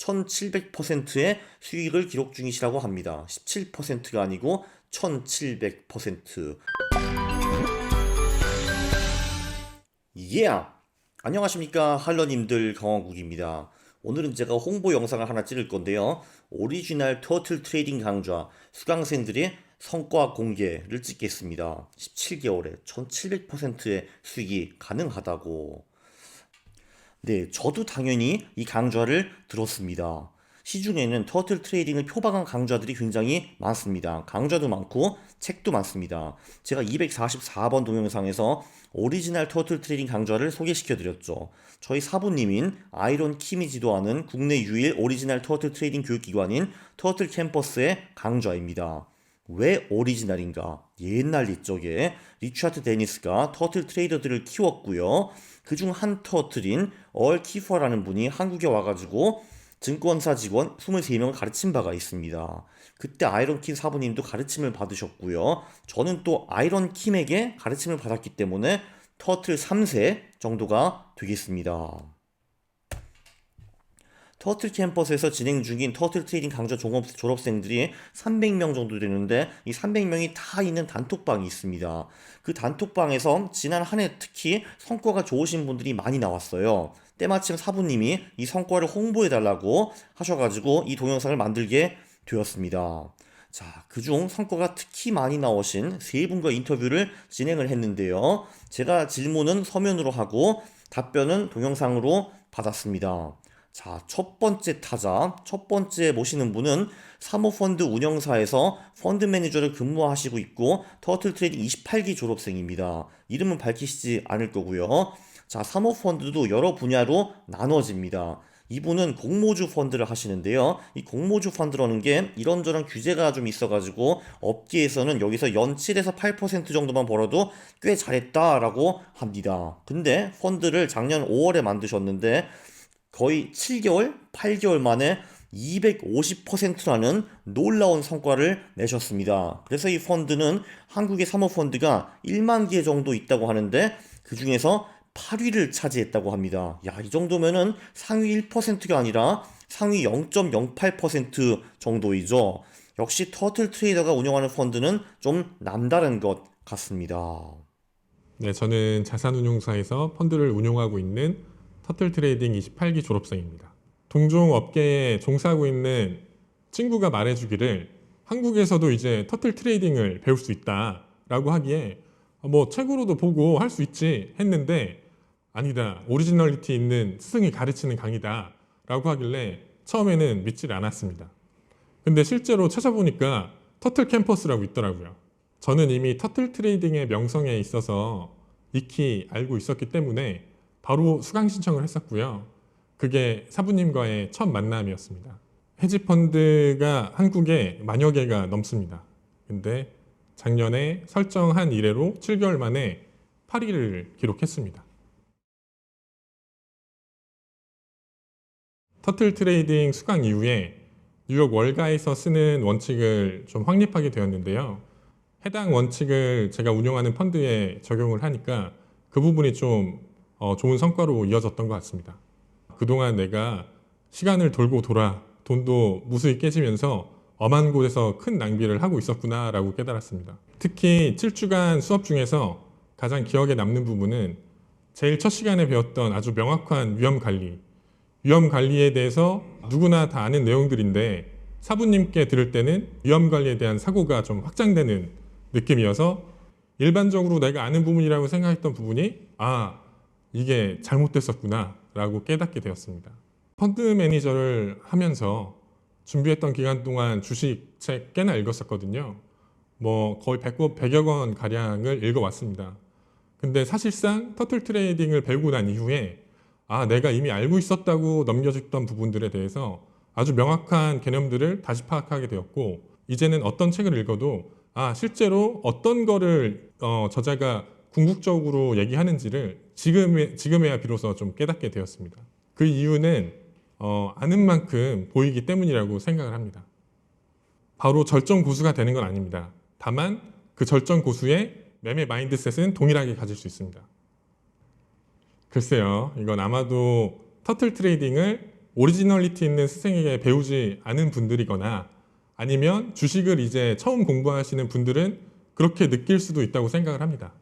1700%의 수익을 기록 중이시라고 합니다. 17%가 아니고 1700%. Yeah! 안녕하십니까 할러님들, 강원국입니다. 오늘은 제가 홍보 영상을 하나 찍을 건데요. 오리지널 터틀 트레이딩 강좌 수강생들의 성과 공개를 찍겠습니다. 17개월에 1700%의 수익이 가능하다고. 네, 저도 당연히 이 강좌를 들었습니다. 시중에는 터틀 트레이딩을 표방한 강좌들이 굉장히 많습니다. 강좌도 많고 책도 많습니다. 제가 244번 동영상에서 오리지널 터틀 트레이딩 강좌를 소개시켜 드렸죠. 저희 사부님인 아이론 킴이 지도하는 국내 유일 오리지널 터틀 트레이딩 교육기관인 터틀 캠퍼스의 강좌입니다. 왜 오리지널인가? 옛날 옛적에 리차드 데니스가 터틀 트레이더들을 키웠고요. 그중 한 터틀인 얼 키퍼라는 분이 한국에 와가지고 증권사 직원 23명을 가르친 바가 있습니다. 그때 아이론 킴 사부님도 가르침을 받으셨고요. 저는 또 아이론 킴에게 가르침을 받았기 때문에 터틀 3세 정도가 되겠습니다. 터틀 캠퍼스에서 진행 중인 터틀 트레이딩 강좌 졸업생들이 300명 정도 되는데 이 300명이 다 있는 단톡방이 있습니다. 그 단톡방에서 지난 한 해 특히 성과가 좋으신 분들이 많이 나왔어요. 때마침 사부님이 이 성과를 홍보해달라고 하셔가지고 이 동영상을 만들게 되었습니다. 자, 그중 성과가 특히 많이 나오신 세 분과 인터뷰를 진행을 했는데요. 제가 질문은 서면으로 하고 답변은 동영상으로 받았습니다. 자, 첫 번째 타자, 첫 번째 모시는 분은 사모펀드 운영사에서 펀드 매니저를 근무하시고 있고 터틀 트레이딩 28기 졸업생입니다. 이름은 밝히시지 않을 거고요. 자, 사모펀드도 여러 분야로 나눠집니다. 이분은 공모주 펀드를 하시는데요. 이 공모주 펀드라는 게 이런저런 규제가 좀 있어가지고 업계에서는 여기서 연 7에서 8% 정도만 벌어도 꽤 잘했다라고 합니다. 근데 펀드를 작년 5월에 만드셨는데 거의 7개월, 8개월 만에 250%라는 놀라운 성과를 내셨습니다. 그래서 이 펀드는 한국의 사모펀드가 1만 개 정도 있다고 하는데 그 중에서 8위를 차지했다고 합니다. 야, 이 정도면은 상위 1%가 아니라 상위 0.08% 정도이죠. 역시 터틀 트레이더가 운영하는 펀드는 좀 남다른 것 같습니다. 네, 저는 자산운용사에서 펀드를 운용하고 있는 터틀 트레이딩 28기 졸업생입니다. 동종 업계에 종사하고 있는 친구가 말해주기를 한국에서도 이제 터틀 트레이딩을 배울 수 있다라고 하기에 뭐 책으로도 보고 할 수 있지 했는데 아니다, 오리지널리티 있는 스승이 가르치는 강의다 라고 하길래 처음에는 믿지를 않았습니다. 근데 실제로 찾아보니까 터틀 캠퍼스라고 있더라고요. 저는 이미 터틀 트레이딩의 명성에 있어서 익히 알고 있었기 때문에 바로 수강 신청을 했었고요. 그게 사부님과의 첫 만남이었습니다. 헤지펀드가 한국에 만여 개가 넘습니다. 근데 작년에 설정한 이래로 7개월 만에 8위를 기록했습니다. 터틀 트레이딩 수강 이후에 뉴욕 월가에서 쓰는 원칙을 좀 확립하게 되었는데요. 해당 원칙을 제가 운영하는 펀드에 적용을 하니까 그 부분이 좀 좋은 성과로 이어졌던 것 같습니다. 그동안 내가 시간을 돌고 돌아 돈도 무수히 깨지면서 엄한 곳에서 큰 낭비를 하고 있었구나 라고 깨달았습니다. 특히 7주간 수업 중에서 가장 기억에 남는 부분은 제일 첫 시간에 배웠던 아주 명확한 위험 관리에 대해서 누구나 다 아는 내용들인데 사부님께 들을 때는 위험 관리에 대한 사고가 좀 확장되는 느낌이어서 일반적으로 내가 아는 부분이라고 생각했던 부분이 이게 잘못됐었구나 라고 깨닫게 되었습니다. 펀드 매니저를 하면서 준비했던 기간 동안 주식 책 꽤나 읽었었거든요. 뭐 거의 100여 권 가량을 읽어왔습니다. 근데 사실상 터틀 트레이딩을 배우고 난 이후에 내가 이미 알고 있었다고 넘겨졌던 부분들에 대해서 아주 명확한 개념들을 다시 파악하게 되었고 이제는 어떤 책을 읽어도 실제로 어떤 거를 저자가 궁극적으로 얘기하는지를 지금에야 비로소 좀 깨닫게 되었습니다. 그 이유는 아는 만큼 보이기 때문이라고 생각을 합니다. 바로 절정 고수가 되는 건 아닙니다. 다만 그 절정 고수의 매매 마인드셋은 동일하게 가질 수 있습니다. 글쎄요, 이건 아마도 터틀 트레이딩을 오리지널리티 있는 스승에게 배우지 않은 분들이거나 아니면 주식을 이제 처음 공부하시는 분들은 그렇게 느낄 수도 있다고 생각을 합니다.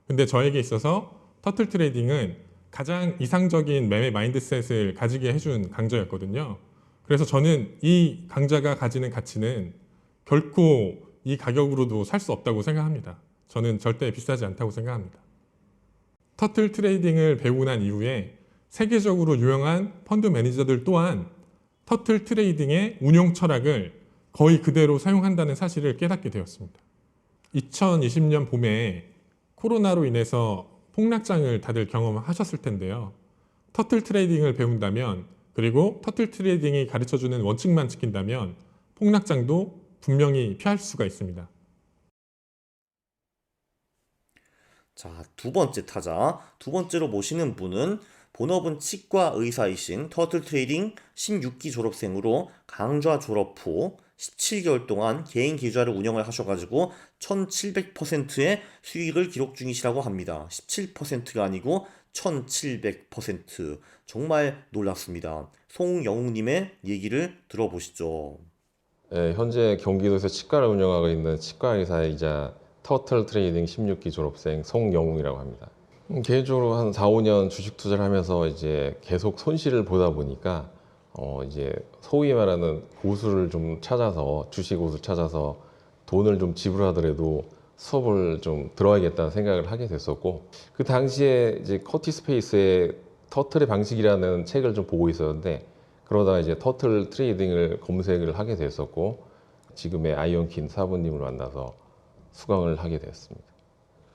근데 저에게 있어서 터틀 트레이딩은 가장 이상적인 매매 마인드셋을 가지게 해준 강좌였거든요. 그래서 저는 이 강좌가 가지는 가치는 결코 이 가격으로도 살 수 없다고 생각합니다. 저는 절대 비싸지 않다고 생각합니다. 터틀 트레이딩을 배우고 난 이후에 세계적으로 유명한 펀드 매니저들 또한 터틀 트레이딩의 운용 철학을 거의 그대로 사용한다는 사실을 깨닫게 되었습니다. 2020년 봄에 코로나로 인해서 폭락장을 다들 경험하셨을 텐데요. 터틀 트레이딩을 배운다면, 그리고 터틀 트레이딩이 가르쳐주는 원칙만 지킨다면 폭락장도 분명히 피할 수가 있습니다. 자, 두 번째 타자. 두 번째로 모시는 분은 본업은 치과 의사이신 터틀 트레이딩 16기 졸업생으로 강좌 졸업 후 17개월 동안 개인 계좌를 운영을 하셔가지고 1700%의 수익을 기록 중이시라고 합니다. 17%가 아니고 1700%. 정말 놀랍습니다. 송영웅님의 얘기를 들어보시죠. 네, 현재 경기도에서 치과를 운영하고 있는 치과 의사이자 터틀 트레이딩 16기 졸업생 송영웅이라고 합니다. 개인적으로 한 4, 5년 주식 투자를 하면서 이제 계속 손실을 보다 보니까 이제 소위 말하는 고수를 좀 찾아서 주식 고수 찾아서 돈을 좀 지불하더라도 수업을 좀 들어야겠다는 생각을 하게 됐었고, 그 당시에 이제 커티 스페이스의 터틀의 방식이라는 책을 좀 보고 있었는데, 그러다가 이제 터틀 트레이딩을 검색을 하게 됐었고, 지금의 아이언킨 사부님을 만나서 수강을 하게 되었습니다.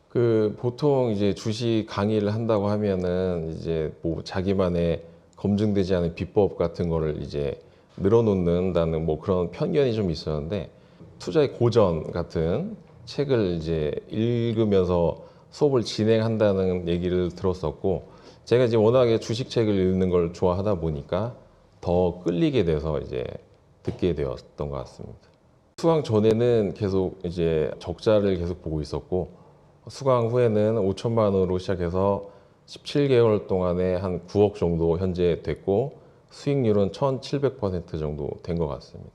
그 보통 이제 주식 강의를 한다고 하면은 이제 뭐 자기만의 검증되지 않은 비법 같은 거를 이제 늘어놓는다는 뭐 그런 편견이 좀 있었는데, 투자의 고전 같은 책을 이제 읽으면서 수업을 진행한다는 얘기를 들었었고, 제가 이제 워낙에 주식책을 읽는 걸 좋아하다 보니까 더 끌리게 돼서 이제 듣게 되었던 것 같습니다. 수강 전에는 계속 이제 적자를 계속 보고 있었고, 수강 후에는 5천만 원으로 시작해서 17개월 동안에 한 9억 정도 현재 됐고, 수익률은 1700% 정도 된 것 같습니다.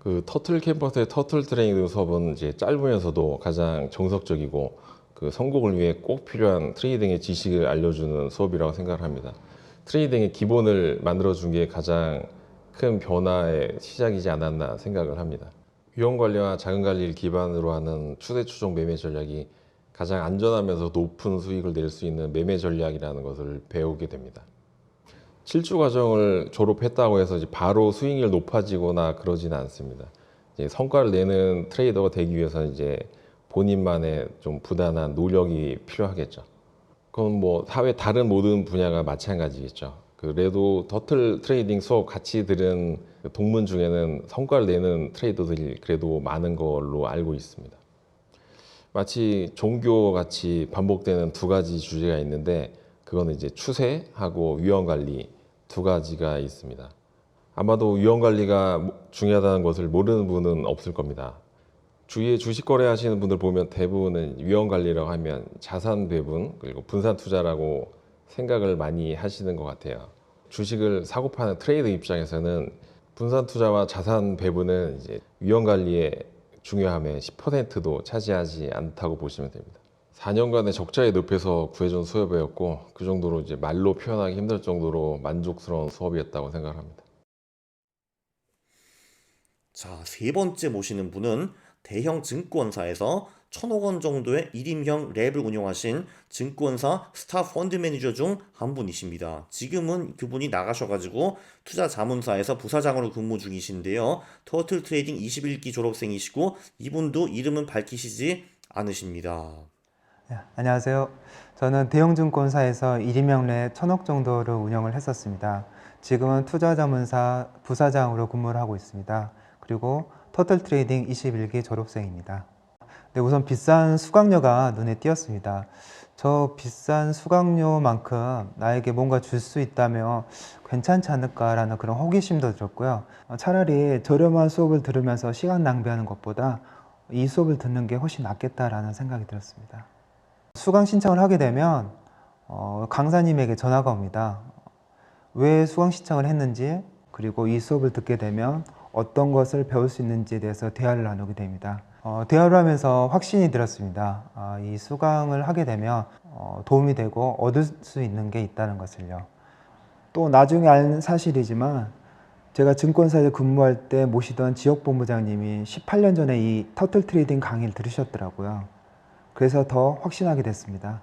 그 터틀 캠퍼스의 터틀 트레이닝 수업은 이제 짧으면서도 가장 정석적이고 그 성공을 위해 꼭 필요한 트레이딩의 지식을 알려주는 수업이라고 생각을 합니다. 트레이딩의 기본을 만들어준 게 가장 큰 변화의 시작이지 않았나 생각을 합니다. 위험 관리와 자금 관리를 기반으로 하는 추세 추종 매매 전략이 가장 안전하면서 높은 수익을 낼 수 있는 매매 전략이라는 것을 배우게 됩니다. 7주 과정을 졸업했다고 해서 이제 바로 수익률 높아지거나 그러지는 않습니다. 이제 성과를 내는 트레이더가 되기 위해서는 이제 본인만의 좀 부단한 노력이 필요하겠죠. 그건 뭐 사회 다른 모든 분야가 마찬가지겠죠. 그래도 터틀 트레이딩 수업 같이 들은 동문 중에는 성과를 내는 트레이더들이 그래도 많은 걸로 알고 있습니다. 마치 종교 같이 반복되는 두 가지 주제가 있는데, 그거는 이제 추세하고 위험 관리 두 가지가 있습니다. 아마도 위험 관리가 중요하다는 것을 모르는 분은 없을 겁니다. 주위에 주식 거래하시는 분들 보면 대부분은 위험 관리라고 하면 자산 배분 그리고 분산 투자라고 생각을 많이 하시는 것 같아요. 주식을 사고 파는 트레이더 입장에서는 분산 투자와 자산 배분은 이제 위험 관리의 중요함의 10%도 차지하지 않다고 보시면 됩니다. 4년간의 적자의 늪에서 구해준 수업이었고, 그 정도로 이제 말로 표현하기 힘들 정도로 만족스러운 수업이었다고 생각합니다. 자, 세 번째 모시는 분은 대형 증권사에서 1,000억 원 정도의 1인형 랩을 운영하신 증권사 스타 펀드 매니저 중 한 분이십니다. 지금은 그분이 나가셔가지고 투자 자문사에서 부사장으로 근무 중이신데요. 터틀 트레이딩 21기 졸업생이시고 이분도 이름은 밝히시지 않으십니다. 네, 안녕하세요. 저는 대형증권사에서 1인명내 1,000억 정도를 운영을 했었습니다. 지금은 투자자문사 부사장으로 근무를 하고 있습니다. 그리고 터틀 트레이딩 21기 졸업생입니다. 네, 우선 비싼 수강료가 눈에 띄었습니다. 저 비싼 수강료만큼 나에게 뭔가 줄 수 있다면 괜찮지 않을까라는 그런 호기심도 들었고요. 차라리 저렴한 수업을 들으면서 시간 낭비하는 것보다 이 수업을 듣는 게 훨씬 낫겠다라는 생각이 들었습니다. 수강 신청을 하게 되면 강사님에게 전화가 옵니다. 왜 수강 신청을 했는지, 그리고 이 수업을 듣게 되면 어떤 것을 배울 수 있는지에 대해서 대화를 나누게 됩니다. 대화를 하면서 확신이 들었습니다. 이 수강을 하게 되면 도움이 되고 얻을 수 있는 게 있다는 것을요. 또 나중에 알 사실이지만 제가 증권사에 근무할 때 모시던 지역본부장님이 18년 전에 이 터틀 트레이딩 강의를 들으셨더라고요. 그래서 더 확신하게 됐습니다.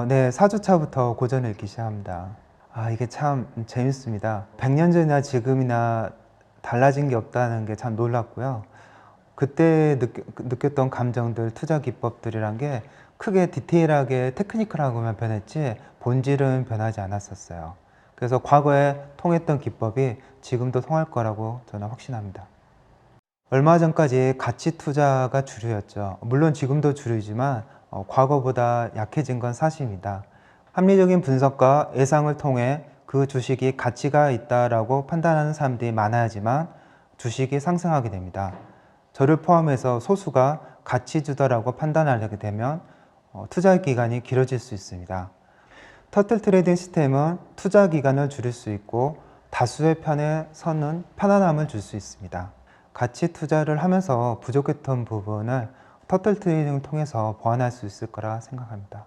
네, 4주차부터 고전을 읽기 시작합니다. 이게 참 재밌습니다. 100년 전이나 지금이나 달라진 게 없다는 게 참 놀랍고요. 그때 느꼈던 감정들, 투자 기법들이란 게 크게 디테일하게 테크니컬하고만 변했지 본질은 변하지 않았었어요. 그래서 과거에 통했던 기법이 지금도 통할 거라고 저는 확신합니다. 얼마 전까지 가치 투자가 주류였죠. 물론 지금도 주류지만 과거보다 약해진 건 사실입니다. 합리적인 분석과 예상을 통해 그 주식이 가치가 있다라고 판단하는 사람들이 많아야지만 주식이 상승하게 됩니다. 저를 포함해서 소수가 가치주다라고 판단하게 되면 투자 기간이 길어질 수 있습니다. 터틀 트레이딩 시스템은 투자 기간을 줄일 수 있고 다수의 편에 서는 편안함을 줄 수 있습니다. 가치 투자를 하면서 부족했던 부분을 터틀 트레이딩을 통해서 보완할 수 있을 거라 생각합니다.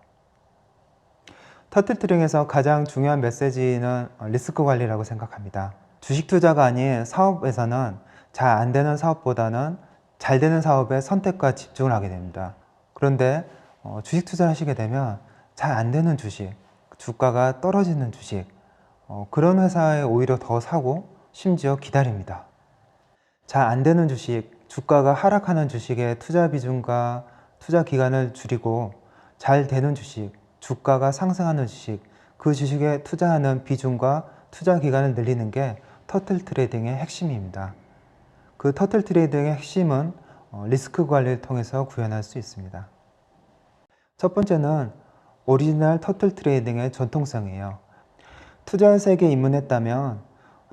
터틀 트레이딩에서 가장 중요한 메시지는 리스크 관리라고 생각합니다. 주식 투자가 아닌 사업에서는 잘 안 되는 사업보다는 잘 되는 사업의 선택과 집중을 하게 됩니다. 그런데 주식 투자를 하시게 되면 잘 안 되는 주식, 주가가 떨어지는 주식, 그런 회사에 오히려 더 사고 심지어 기다립니다. 잘 안 되는 주식, 주가가 하락하는 주식의 투자 비중과 투자 기간을 줄이고 잘 되는 주식, 주가가 상승하는 주식, 그 주식에 투자하는 비중과 투자 기간을 늘리는 게 터틀 트레이딩의 핵심입니다. 그 터틀 트레이딩의 핵심은 리스크 관리를 통해서 구현할 수 있습니다. 첫 번째는 오리지널 터틀 트레이딩의 전통성이에요. 투자 세계에 입문했다면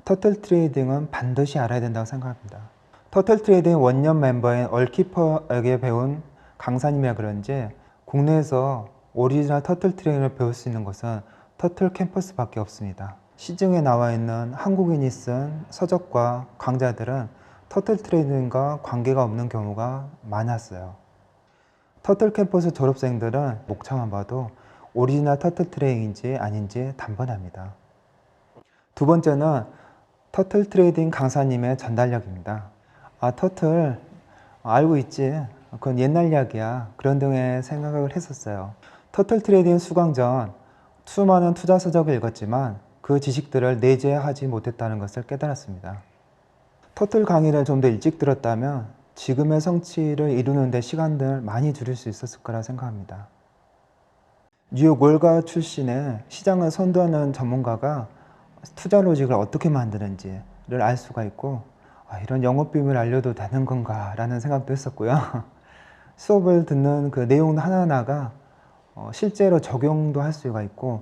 터틀 트레이딩은 반드시 알아야 된다고 생각합니다. 터틀 트레이딩 원년 멤버인 얼키퍼에게 배운 강사님이라 그런지 국내에서 오리지널 터틀 트레이딩을 배울 수 있는 곳은 터틀 캠퍼스밖에 없습니다. 시중에 나와 있는 한국인이 쓴 서적과 강좌들은 터틀 트레이딩과 관계가 없는 경우가 많았어요. 터틀 캠퍼스 졸업생들은 목차만 봐도 오리지널 터틀 트레이딩인지 아닌지 단번합니다. 두 번째는 터틀 트레이딩 강사님의 전달력입니다. 터틀 알고 있지, 그건 옛날 이야기야, 그런 등의 생각을 했었어요. 터틀 트레이딩 수강 전 수많은 투자 서적을 읽었지만 그 지식들을 내재하지 못했다는 것을 깨달았습니다. 터틀 강의를 좀 더 일찍 들었다면 지금의 성취를 이루는 데 시간을 많이 줄일 수 있었을 거라 생각합니다. 뉴욕 월가 출신의 시장을 선도하는 전문가가 투자 로직을 어떻게 만드는지를 알 수가 있고, 이런 영업 비밀을 알려도 되는 건가 라는 생각도 했었고요. 수업을 듣는 그 내용 하나하나가 실제로 적용도 할 수가 있고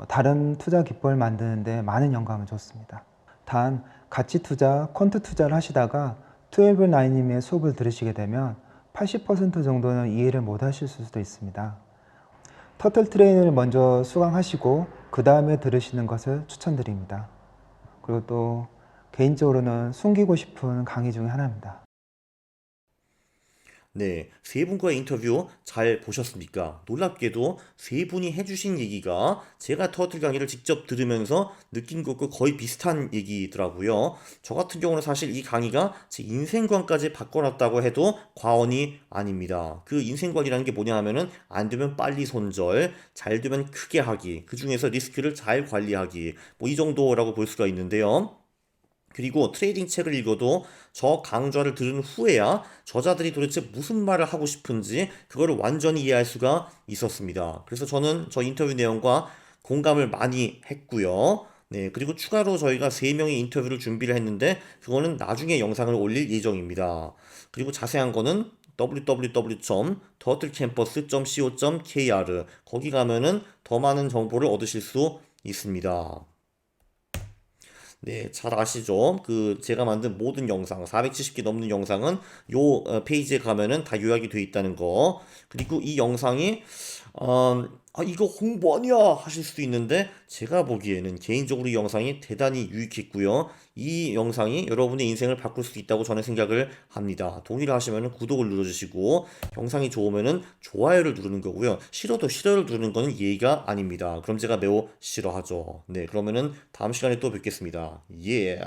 다른 투자 기법을 만드는 데 많은 영감을 줬습니다. 단 가치 투자, 퀀트 투자를 하시다가 12-9님의 수업을 들으시게 되면 80% 정도는 이해를 못 하실 수도 있습니다. 터틀 트레이닝을 먼저 수강하시고 그 다음에 들으시는 것을 추천드립니다. 그리고 또 개인적으로는 숨기고 싶은 강의 중에 하나입니다. 네, 세 분과의 인터뷰 잘 보셨습니까? 놀랍게도 세 분이 해주신 얘기가 제가 터틀 강의를 직접 들으면서 느낀 것과 거의 비슷한 얘기더라고요. 저 같은 경우는 사실 이 강의가 제 인생관까지 바꿔놨다고 해도 과언이 아닙니다. 그 인생관이라는 게 뭐냐 하면은 안 되면 빨리 손절, 잘 되면 크게 하기, 그 중에서 리스크를 잘 관리하기, 뭐 이 정도라고 볼 수가 있는데요. 그리고 트레이딩 책을 읽어도 저 강좌를 들은 후에야 저자들이 도대체 무슨 말을 하고 싶은지 그거를 완전히 이해할 수가 있었습니다. 그래서 저는 저 인터뷰 내용과 공감을 많이 했고요. 네, 그리고 추가로 저희가 3명의 인터뷰를 준비를 했는데 그거는 나중에 영상을 올릴 예정입니다. 그리고 자세한 거는 www.turtlecampus.co.kr 거기 가면은 더 많은 정보를 얻으실 수 있습니다. 네, 잘 아시죠? 제가 만든 모든 영상, 470개 넘는 영상은 요 페이지에 가면은 다 요약이 돼 있다는 거. 그리고 이 영상이, 아, 이거 홍보 아니야 하실 수도 있는데 제가 보기에는 개인적으로 이 영상이 대단히 유익했고요. 이 영상이 여러분의 인생을 바꿀 수 있다고 저는 생각을 합니다. 동의를 하시면 구독을 눌러주시고 영상이 좋으면 좋아요를 누르는 거고요. 싫어도 싫어를 누르는 거는 예의가 아닙니다. 그럼 제가 매우 싫어하죠. 네, 그러면은 다음 시간에 또 뵙겠습니다. 예.